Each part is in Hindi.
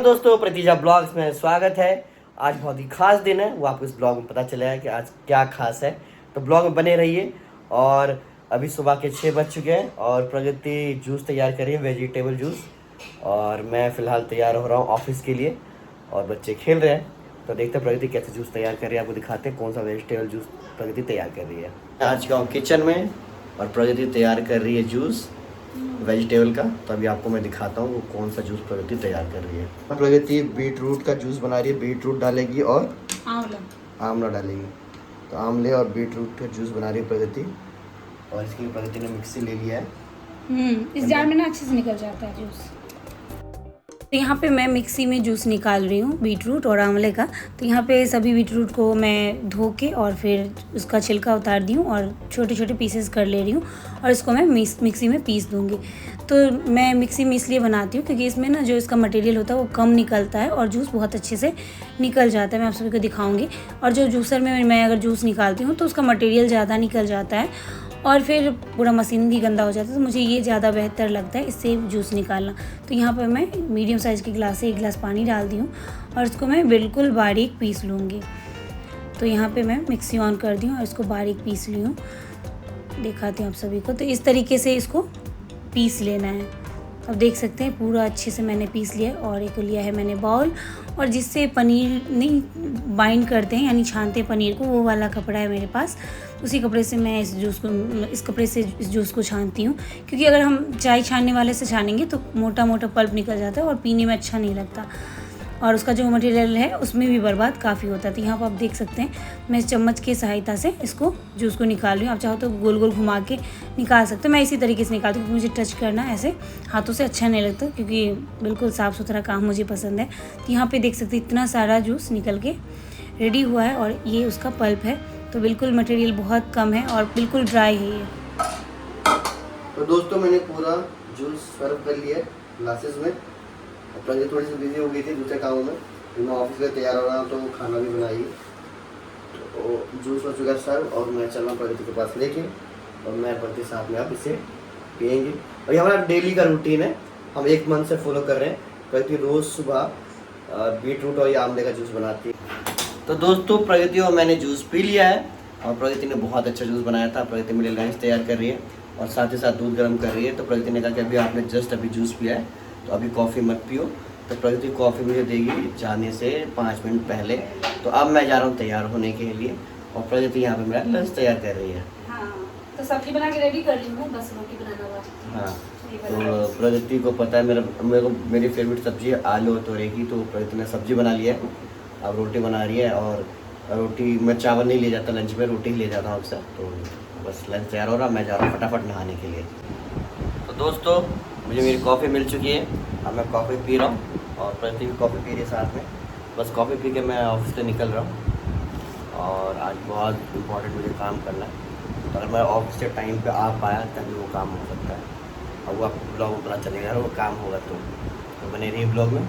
दोस्तों, प्रतिजा ब्लॉग्स में स्वागत है। आज बहुत ही खास दिन है, वो आपको इस ब्लॉग में पता चला है कि आज क्या खास है। तो ब्लॉग में बने रहिए। और अभी सुबह के 6 बज चुके हैं और प्रगति जूस तैयार कर रही है, वेजिटेबल जूस। और मैं फ़िलहाल तैयार हो रहा हूँ ऑफिस के लिए और बच्चे खेल रहे हैं। तो देखते हैं प्रगति कैसे जूस तैयार कर रही है, आपको दिखाते हैं कौन सा वेजिटेबल जूस प्रगति तैयार कर रही है। आज का हूँ किचन में और प्रगति तैयार कर रही है जूस वेजिटेबल का। तो अभी आपको मैं दिखाता हूँ वो कौन सा जूस प्रगति तैयार कर रही है। प्रगति बीट रूट का जूस बना रही है, बीट रूट डालेगी और आंवला डालेगी। तो आंवले और बीट रूट का जूस बना रही है प्रगति। और इसके लिए प्रगति ने मिक्सी ले लिया है। इस जार में ना अच्छे से निकल जाता है जूस। तो यहाँ पे मैं मिक्सी में जूस निकाल रही हूँ बीट रूट और आंवले का। तो यहाँ पे सभी बीट रूट को मैं धो के और फिर उसका छिलका उतार दी हूँ और छोटे छोटे पीसेस कर ले रही हूँ और इसको मैं मिक्सी में पीस दूँगी। तो मैं मिक्सी में इसलिए बनाती हूँ क्योंकि इसमें ना जो इसका मटेरियल होता है वो कम निकलता है और जूस बहुत अच्छे से निकल जाता है। मैं आप सभी को दिखाऊँगी। और जो जूसर में मैं अगर जूस निकालती हूँ तो उसका मटेरियल ज़्यादा निकल जाता है और फिर पूरा मशीन भी गंदा हो जाता है। तो मुझे ये ज़्यादा बेहतर लगता है इससे जूस निकालना। तो यहाँ पर मैं मीडियम साइज़ के गिलास से 1 गिलास पानी डाल दी हूँ और इसको मैं बिल्कुल बारीक पीस लूँगी। तो यहाँ पे मैं मिक्सी ऑन कर दी हूँ और इसको बारीक पीस ली हूँ। दिखाती हूँ आप सभी को। तो इस तरीके से इसको पीस लेना है। अब देख सकते हैं पूरा अच्छे से मैंने पीस लिया। और एक लिया है मैंने बाउल, और जिससे पनीर नहीं बाइंड करते हैं यानी छानते हैं पनीर को, वो वाला कपड़ा है मेरे पास। उसी कपड़े से मैं इस कपड़े से इस जूस को छानती हूँ। क्योंकि अगर हम चाय छानने वाले से छानेंगे तो मोटा मोटा पल्प निकल जाता है और पीने में अच्छा नहीं लगता और उसका जो मटेरियल है उसमें भी बर्बाद काफ़ी होता है। तो यहाँ पर आप देख सकते हैं मैं इस चम्मच की सहायता से इसको जूस को निकाल रही हूँ। आप चाहो तो गोल गोल घुमा के निकाल सकते हो। मैं इसी तरीके से निकालती हूँ क्योंकि मुझे टच करना ऐसे हाथों से अच्छा नहीं लगता, क्योंकि बिल्कुल साफ़ सुथरा काम मुझे पसंद है। तो यहाँ पर देख सकते हैं इतना सारा जूस निकल के रेडी हुआ है और ये उसका पल्प है। तो बिल्कुल मटेरियल बहुत कम है और बिल्कुल ड्राई है ये। तो दोस्तों, मैंने पूरा जूस सर्व कर लिया ग्लासेस में। प्रगति थोड़ी सी बिजी हो गई थी दूसरे कामों में। मैं ऑफिस में तैयार हो रहा हूँ तो खाना भी बनाई। तो जूस हो चुका सर्व और मैं चल रहा हूँ प्रगति के पास लेके, और मैं प्रगति साथ में आप इसे पियेंगे। और ये हमारा डेली का रूटीन है, हम 1 मंथ से फॉलो कर रहे हैं। प्रगति रोज़ सुबह बीट रूट और आंवले का जूस बनाती है। तो दोस्तों, प्रगति और मैंने जूस पी लिया है और प्रगति ने बहुत अच्छा जूस बनाया था। प्रगति मेरे लंच तैयार कर रही है और साथ ही साथ दूध गर्म कर रही है। तो प्रगति ने कहा कि अभी आपने जस्ट अभी जूस पिया है तो अभी कॉफ़ी मत पियो। तो प्रगति कॉफ़ी मुझे देगी जाने से 5 मिनट पहले। तो अब मैं जा रहा हूँ तैयार होने के लिए और प्रगति यहाँ पे मेरा लंच तैयार कर रही है। हाँ, तो सब्जी बना के रेडी कर ली हूँ, बस रोटी बनाना हुआ। हाँ, तो प्रगति को पता है मेरी फेवरेट सब्जी है आलू और तोरई की। तो प्रगति ने सब्जी बना लिया है, अब रोटी बना रही है। और रोटी मैं चावल नहीं ले जाता लंच में, रोटी ही ले जाता हूँ अक्सर। तो बस लंच तैयार हो रहा, मैं जा रहा हूँ फटाफट नहाने के लिए। तो दोस्तों, मुझे मेरी कॉफ़ी मिल चुकी है, अब मैं कॉफ़ी पी रहा हूँ और प्रगति भी कॉफ़ी पी रही है साथ में। बस कॉफ़ी पी के मैं ऑफिस से निकल रहा हूँ और आज बहुत इम्पोर्टेंट मुझे काम करना है। तो अगर मैं ऑफिस से टाइम पे आ पाया तभी वो काम हो सकता है और वो आपको ब्लॉग में पता चलेगा वो काम होगा। तो बने रहिए ब्लॉग में।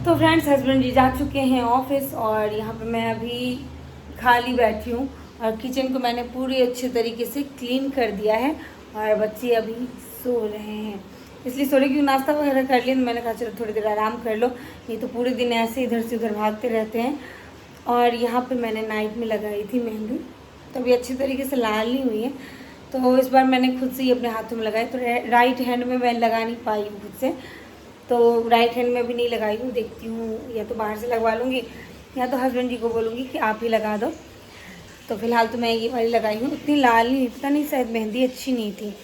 तो फ्रेंड्स, हस्बैंड जी जा चुके हैं ऑफिस और यहाँ पे मैं अभी खाली बैठी हूँ और किचन को मैंने पूरी अच्छे तरीके से क्लीन कर दिया है और बच्चे अभी सो रहे हैं। इसलिए सो रहे क्योंकि नाश्ता वगैरह कर लिया। तो मैंने कहा चलो थोड़ी देर आराम कर लो, ये तो पूरे दिन ऐसे इधर से उधर भागते रहते हैं। और यहाँ पे मैंने नाइट में लगाई थी मेहंदी, तो अभी अच्छी तरीके से लाल नहीं हुई है। तो इस बार मैंने खुद से ही अपने हाथों में लगाई। तो राइट हैंड में मैं लगा नहीं पाई हूँ खुद से, तो राइट हैंड में भी नहीं लगाई हूँ। देखती हूँ या तो बाहर से लगवा लूँगी या तो हस्बैंड जी को बोलूँगी कि आप ही लगा दो। तो फिलहाल तो मैं ये वाली लगाई हूँ। इतनी लाल नहीं, पता नहीं शायद मेहंदी अच्छी नहीं थी।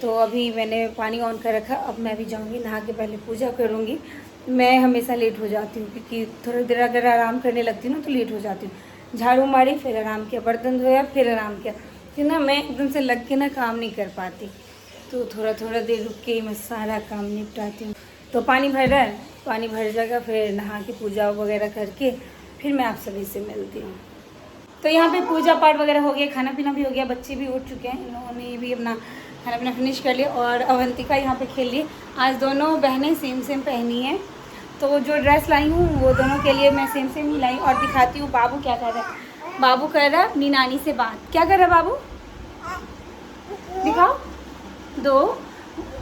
तो अभी मैंने पानी ऑन कर रखा। अब मैं भी जाऊँगी नहा के पहले पूजा करूँगी। मैं हमेशा लेट हो जाती हूँ क्योंकि थोड़ी देर अगर आराम करने लगती हूँ ना तो लेट हो जाती हूँ। झाड़ू मारी, फिर आराम किया, बर्तन धोया, फिर आराम किया, फिर ना मैं एकदम से लग के ना काम नहीं कर पाती। तो थोड़ा देर रुक के मैं सारा काम निपटाती हूँ। तो पानी भर रहा है, पानी भर जाएगा, फिर नहा के पूजा वगैरह करके फिर मैं आप सभी से मिलती हूँ। तो यहाँ पे पूजा पाठ वगैरह हो गया, खाना पीना भी हो गया, बच्चे भी उठ चुके हैं, इन लोगों ने भी अपना खाना पीना फिनिश कर लिया और अवंतिका यहाँ पे खेल लिए। आज दोनों बहनें सेम पहनी हैं, तो जो ड्रेस लाई हूँ वो दोनों के लिए मैं सेम ही लाई। और दिखाती हूँ बाबू क्या कर रहा है। बाबू कर रहा है अपनी नानी से बात। क्या कर रहा है बाबू, दिखाओ। 2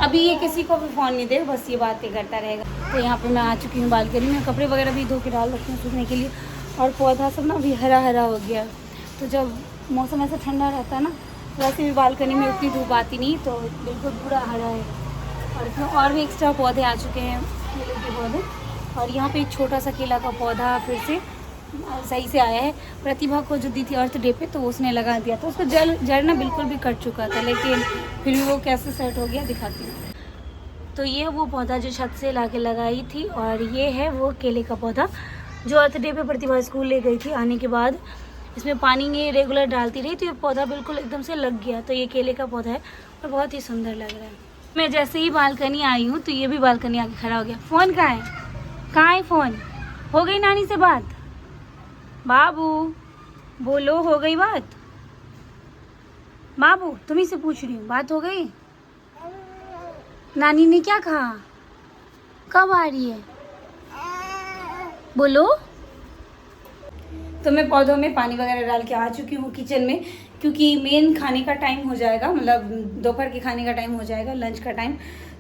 अभी ये किसी को भी फ़ोन नहीं देगा, बस ये बातें करता रहेगा। तो यहाँ पे मैं आ चुकी हूँ बालकनी में, कपड़े वगैरह भी धो के डाल रखी हूँ सूखने के लिए, और पौधा सब ना अभी हरा हरा हो गया। तो जब मौसम ऐसा ठंडा रहता है ना, वैसे भी बालकनी में उतनी धूप आती नहीं, तो बिल्कुल पूरा हरा है। और इसमें और भी एक्स्ट्रा पौधे आ चुके हैं, केले के पौधे। और यहाँ पे एक छोटा सा केला का पौधा फिर से सही से आया है। प्रतिभा को जो दी थी अर्थ डे पे, तो उसने लगा दिया था। उसका जड़ ना बिल्कुल भी कट चुका था, लेकिन फिर भी वो कैसे सेट हो गया दिखाती हूँ। तो ये वो पौधा जो छत से ला के लगाई थी, और ये है वो केले का पौधा जो अर्थ डे पे प्रतिभा स्कूल ले गई थी। आने के बाद इसमें पानी ये रेगुलर डालती रही, तो ये पौधा बिल्कुल एकदम से लग गया। तो ये केले का पौधा है और बहुत ही सुंदर लग रहा है। मैं जैसे ही बालकनी आई हूँ, तो ये भी बालकनी आके खड़ा हो गया। फ़ोन कहाँ है? कहाँ है फ़ोन? हो गई नानी से बात? बाबू बोलो, हो गई बात? बाबू तुम्ही से पूछ रही हूँ, बात हो गई? नानी ने क्या कहा? कब आ रही है? बोलो। तो मैं पौधों में पानी वगैरह डाल के आ चुकी हूँ किचन में, क्योंकि मेन खाने का टाइम हो जाएगा, मतलब दोपहर के खाने का टाइम हो जाएगा, लंच का टाइम।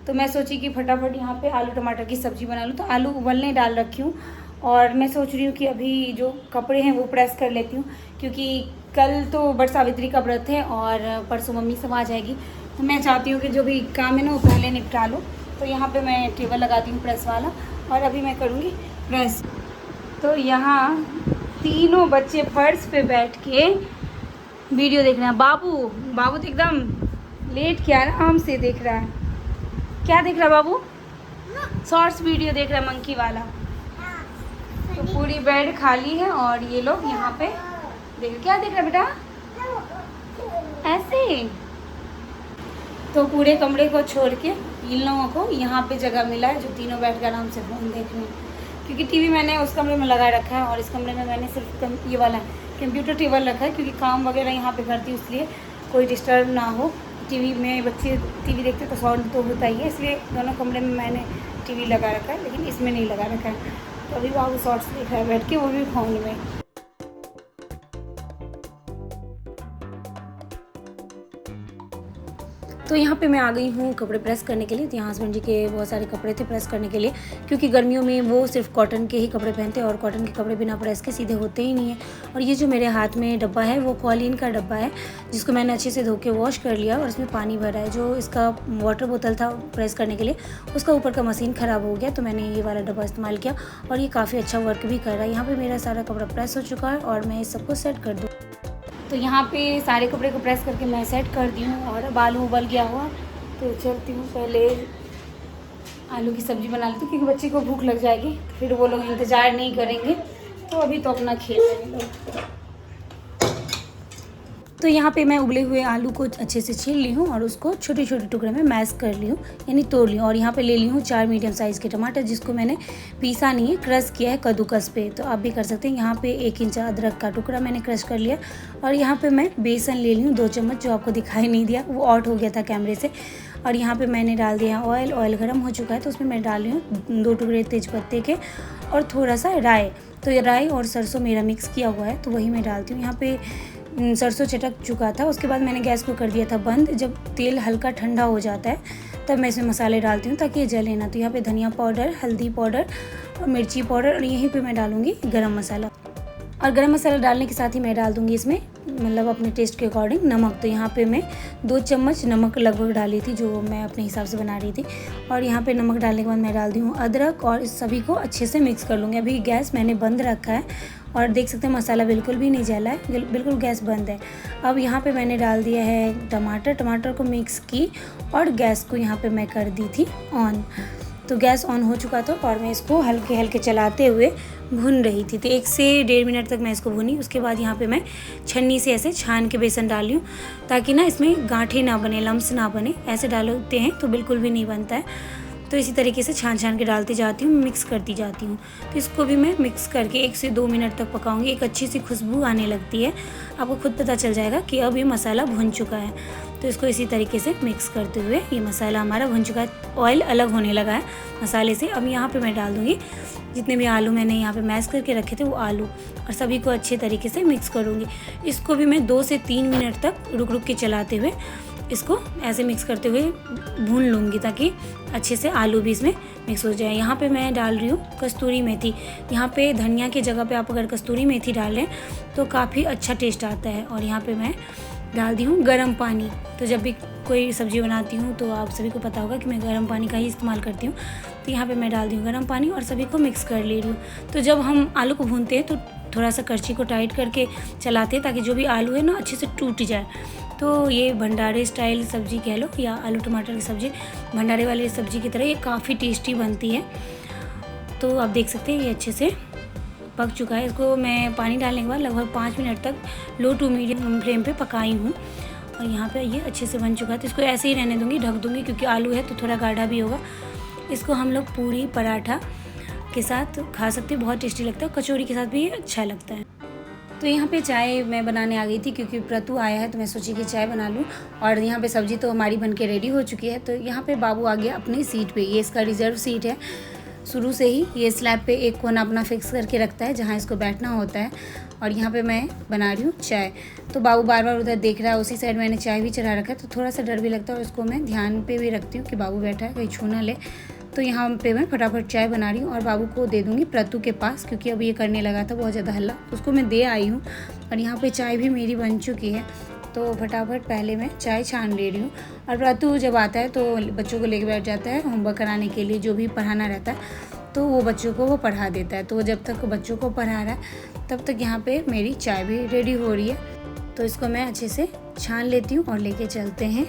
तो मैं सोची कि फटाफट यहाँ पे आलू टमाटर की सब्ज़ी बना लूँ। तो आलू उबलने डाल रखी हूँ, और मैं सोच रही हूँ कि अभी जो कपड़े हैं वो प्रेस कर लेती हूँ, क्योंकि कल तो बट सावित्री का व्रत है और परसों मम्मी सब आ जाएगी। तो मैं चाहती हूँ कि जो भी काम है ना वो पहले निपटा लूँ। तो यहाँ पे मैं टेबल लगाती हूँ प्रेस वाला, और अभी मैं करूँगी प्रेस। तो यहाँ तीनों बच्चे फर्श पे बैठ के वीडियो देख रहे हैं। बाबू तो एकदम लेट के आराम से देख रहा है। क्या देख रहा है बाबू? शॉर्ट्स वीडियो देख रहा है, मंकी वाला। तो पूरी बेड खाली है, और ये लोग यहाँ पे क्या देख रहा है बेटा? ऐसे। तो पूरे कमरे को छोड़ के इन लोगों को यहाँ पे जगह मिला है, जो तीनों बैठ कर आराम से फ़ोन देख रहे हैं। क्योंकि टीवी मैंने उस कमरे में लगा रखा है, और इस कमरे में मैंने सिर्फ ये वाला कंप्यूटर टेबल रखा है, क्योंकि काम वगैरह यहाँ पे करती हूँ, इसलिए कोई डिस्टर्ब ना हो। टीवी में बच्चे टीवी देखते तो साउंड तो होता ही है, इसलिए दोनों कमरे में मैंने टीवी लगा रखा है, लेकिन इसमें नहीं लगा रखा है। तो अभी बाबू शॉर्ट्स देख रहा है बैठ के, वो भी फ़ोन में। तो यहाँ पे मैं आ गई हूँ कपड़े प्रेस करने के लिए। तो यहाँ हस्बैंड जी के बहुत सारे कपड़े थे प्रेस करने के लिए, क्योंकि गर्मियों में वो सिर्फ कॉटन के ही कपड़े पहनते हैं, और कॉटन के कपड़े बिना प्रेस के सीधे होते ही नहीं है। और ये जो मेरे हाथ में डब्बा है वो कॉलिन का डब्बा है, जिसको मैंने अच्छे से धो के वॉश कर लिया, और इसमें पानी भरा है। जो इसका वाटर बोतल था प्रेस करने के लिए, उसका ऊपर का मशीन ख़राब हो गया, तो मैंने ये वाला डब्बा इस्तेमाल किया, और ये काफ़ी अच्छा वर्क भी कर रहा है। यहाँ पर मेरा सारा कपड़ा प्रेस हो चुका है, और मैं इस सबको सेट कर दूँ। तो यहाँ पे सारे कपड़े को प्रेस करके मैं सेट कर दी हूँ, और अब आलू उबल गया हुआ। तो चलती हूँ, पहले आलू की सब्ज़ी बना लेती हूँ, क्योंकि बच्चे को भूख लग जाएगी, फिर वो लोग इंतज़ार नहीं करेंगे। तो अभी तो अपना खेल रहे हैं लोग। तो यहाँ पे मैं उबले हुए आलू को अच्छे से छील ली हूँ, और उसको छोटे छोटे टुकड़े में मैश कर ली हूँ, यानी तोड़ ली हूँ। और यहाँ पे ले ली हूँ 4 मीडियम साइज़ के टमाटर, जिसको मैंने पीसा नहीं है, क्रश किया है कद्दूकस पे। तो आप भी कर सकते हैं। यहाँ पे 1 इंच अदरक का टुकड़ा मैंने क्रश कर लिया, और यहाँ पे मैं बेसन ले ली हूँ 2 चम्मच, जो आपको दिखाई नहीं दिया, वो आउट हो गया था कैमरे से। और यहाँ पे मैंने डाल दिया ऑयल गर्म हो चुका है, तो उसमें मैं डाल रही हूँ 2 टुकड़े तेज़पत्ते के, और थोड़ा सा राई। तो ये राई और सरसों मेरा मिक्स किया हुआ है, तो वही मैं डालती हूँ। यहाँ पे सरसों चटक चुका था, उसके बाद मैंने गैस को कर दिया था बंद। जब तेल हल्का ठंडा हो जाता है, तब मैं इसमें मसाले डालती हूँ, ताकि ये जले ना। तो यहाँ पे धनिया पाउडर, हल्दी पाउडर और मिर्ची पाउडर, और यहीं पे मैं डालूँगी गरम मसाला। और गरम मसाला डालने के साथ ही मैं डाल दूँगी इसमें, मतलब अपने टेस्ट के अकॉर्डिंग, नमक। तो यहाँ पे मैं 2 चम्मच नमक लगभग डाली थी, जो मैं अपने हिसाब से बना रही थी। और यहाँ पे नमक डालने के बाद मैं डाल दी हूँ अदरक, और इस सभी को अच्छे से मिक्स कर लूँगी। अभी गैस मैंने बंद रखा है, और देख सकते हैं मसाला बिल्कुल भी नहीं जला है, बिल्कुल गैस बंद है। अब यहाँ पे मैंने डाल दिया है टमाटर को मिक्स की, और गैस को यहाँ पे मैं कर दी थी ऑन। तो गैस ऑन हो चुका था, और मैं इसको हल्के हल्के चलाते हुए भून रही थी। तो 1 से 1.5 मिनट तक मैं इसको भूनी। उसके बाद यहाँ पे मैं छन्नी से ऐसे छान के बेसन डाल रही हूँ, ताकि ना इसमें गांठें ना बने, लम्स ना बने। ऐसे डालते हैं तो बिल्कुल भी नहीं बनता है। तो इसी तरीके से छान के डालती जाती हूँ, मिक्स करती जाती हूँ। तो इसको भी मैं मिक्स करके 1 से 2 मिनट तक पकाऊंगी। एक अच्छी सी खुशबू आने लगती है, आपको खुद पता चल जाएगा कि अब ये मसाला भुन चुका है। तो इसको इसी तरीके से मिक्स करते हुए ये मसाला हमारा भुन चुका है, ऑयल अलग होने लगा है मसाले से। अब यहाँ पे मैं डाल दूँगी जितने भी आलू मैंने यहाँ पे मैश करके रखे थे, वो आलू, और सभी को अच्छे तरीके से मिक्स करूँगी। इसको भी मैं 2 से 3 मिनट तक रुक के चलाते हुए इसको ऐसे मिक्स करते हुए भून लूँगी ताकि अच्छे से आलू भी इसमें मिक्स हो जाए। यहाँ पे मैं डाल रही हूँ कस्तूरी मेथी। यहाँ पे धनिया की जगह पे आप अगर कस्तूरी मेथी डाल लें तो काफ़ी अच्छा टेस्ट आता है। और यहाँ पे मैं डाल दी हूँ गर्म पानी। तो जब भी कोई सब्ज़ी बनाती हूँ तो आप सभी को पता होगा कि मैं गर्म पानी का ही इस्तेमाल करती हूँ। तो यहाँ पे मैं डाल दी हूँ गर्म पानी और सभी को मिक्स कर ले रही हूँ। तो जब हम आलू को भूनते हैं तो थोड़ा सा करछी को टाइट करके चलाते हैं ताकि जो भी आलू है ना अच्छे से टूट जाए। तो ये भंडारे स्टाइल सब्ज़ी कह लो या आलू टमाटर की सब्ज़ी, भंडारे वाली सब्ज़ी की तरह ये काफ़ी टेस्टी बनती है। तो आप देख सकते हैं ये अच्छे से पक चुका है। इसको मैं पानी डालने के बाद लगभग 5 मिनट तक लो टू मीडियम फ्लेम पे पकाई हूँ और यहाँ पे ये अच्छे से बन चुका है। तो इसको ऐसे ही रहने दूँगी, ढक दूँगी, क्योंकि आलू है तो थोड़ा गाढ़ा भी होगा। इसको हम लोग पूरी पराठा के साथ खा सकते हैं, बहुत टेस्टी लगता है। कचौरी के साथ भी अच्छा लगता है। तो यहाँ पे चाय मैं बनाने आ गई थी क्योंकि प्रतु आया है तो मैं सोची कि चाय बना लूँ। और यहाँ पे सब्ज़ी तो हमारी बन के रेडी हो चुकी है। तो यहाँ पे बाबू आ गया अपनी सीट पे। ये इसका रिजर्व सीट है। शुरू से ही ये स्लैब पे एक कोना अपना फिक्स करके रखता है जहाँ इसको बैठना होता है। और यहाँ पे मैं बना रही हूँ चाय। तो बाबू बार बार उधर देख रहा है। उसी साइड मैंने चाय भी चढ़ा रखा है तो थोड़ा सा डर भी लगता है और उसको मैं ध्यान पे भी रखती हूँ कि बाबू बैठा है, कहीं छू ना ले। तो यहाँ पे मैं फटाफट चाय बना रही हूँ और बाबू को दे दूँगी प्रतु के पास, क्योंकि अब ये करने लगा था बहुत ज़्यादा हल्ला। उसको मैं दे आई हूँ और यहाँ पे चाय भी मेरी बन चुकी है। तो फटाफट पहले मैं चाय छान ले रही हूँ। और प्रतु जब आता है तो बच्चों को लेके बैठ जाता है होमवर्क कराने के लिए, जो भी पढ़ाना रहता है तो वो बच्चों को वो पढ़ा देता है। तो जब तक बच्चों को पढ़ा रहा है तब तक यहाँ पे मेरी चाय भी रेडी हो रही है। तो इसको मैं अच्छे से छान लेती हूँ और लेके चलते हैं।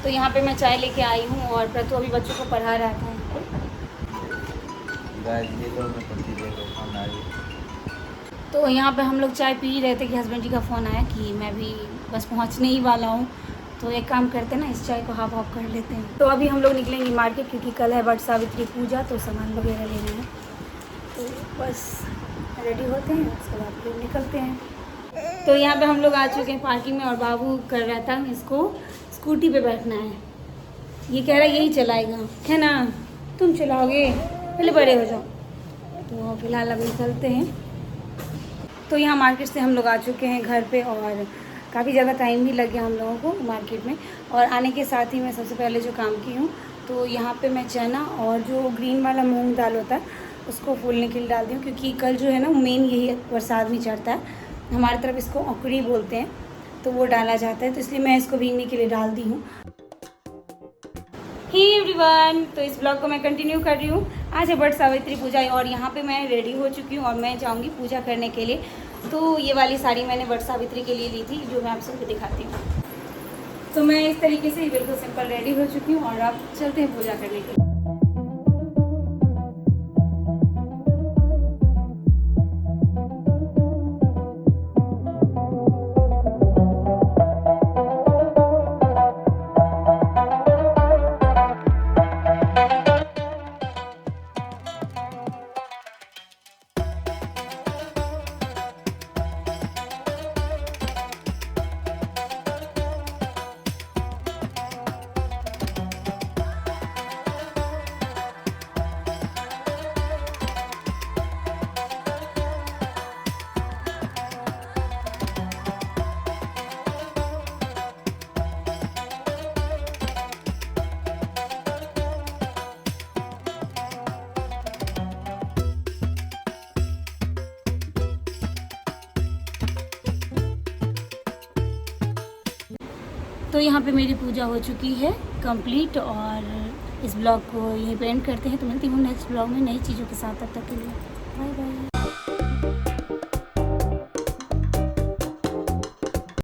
तो यहाँ पे मैं चाय लेके आई हूँ और प्रतु अभी बच्चों को पढ़ा रहा था। तो यहाँ पे हम लोग चाय पी रहे थे कि हस्बैंड जी का फ़ोन आया कि मैं भी बस पहुँचने ही वाला हूँ। तो एक काम करते हैं ना, इस चाय को हाफ ऑफ कर लेते हैं। तो अभी हम लोग निकलेंगे मार्केट क्योंकि कल है वट सावित्री पूजा, तो सामान वगैरह लेना है। तो बस रेडी होते हैं, उसके बाद फिर निकलते हैं। तो यहाँ पे हम लोग आ चुके हैं पार्किंग में और बाबू कर रहा था इसको स्कूटी पे बैठना है। ये कह रहा है यही चलाएगा, है ना, तुम चलाओगे, पहले बड़े हो जाओ। तो फिलहाल अभी चलते हैं। तो यहाँ मार्केट से हम लोग आ चुके हैं घर पे और काफ़ी ज़्यादा टाइम भी लग गया हम लोगों को मार्केट में। और आने के साथ ही मैं सबसे पहले जो काम की हूँ तो यहाँ पे मैं चना और जो ग्रीन वाला मूंग दाल होता है उसको फूलने के लिए डाल दी हूँ, क्योंकि कल जो है ना मेन यही प्रसाद में चढ़ता है, हमारी तरफ इसको औकड़ी बोलते हैं, तो वो डाला जाता है। तो इसलिए मैं इसको भीगने के लिए डाल दी हूँ। हे एवरीवन, तो इस ब्लॉग को मैं कंटिन्यू कर रही हूँ। आज है वट सावित्री पूजा और यहाँ पे मैं रेडी हो चुकी हूँ और मैं जाऊँगी पूजा करने के लिए। तो ये वाली साड़ी मैंने वट सावित्री के लिए ली थी, जो मैं आप सबको दिखाती हूँ। तो मैं इस तरीके से बिल्कुल सिंपल रेडी हो चुकी हूँ और अब चलते हैं पूजा करने के लिए। तो यहाँ पे मेरी पूजा हो चुकी है कंप्लीट और इस ब्लॉग को यहीं पे एंड करते हैं। तो मिलती हूँ नेक्स्ट ब्लॉग में नई चीज़ों के साथ। तब तक के लिए बाय बाय।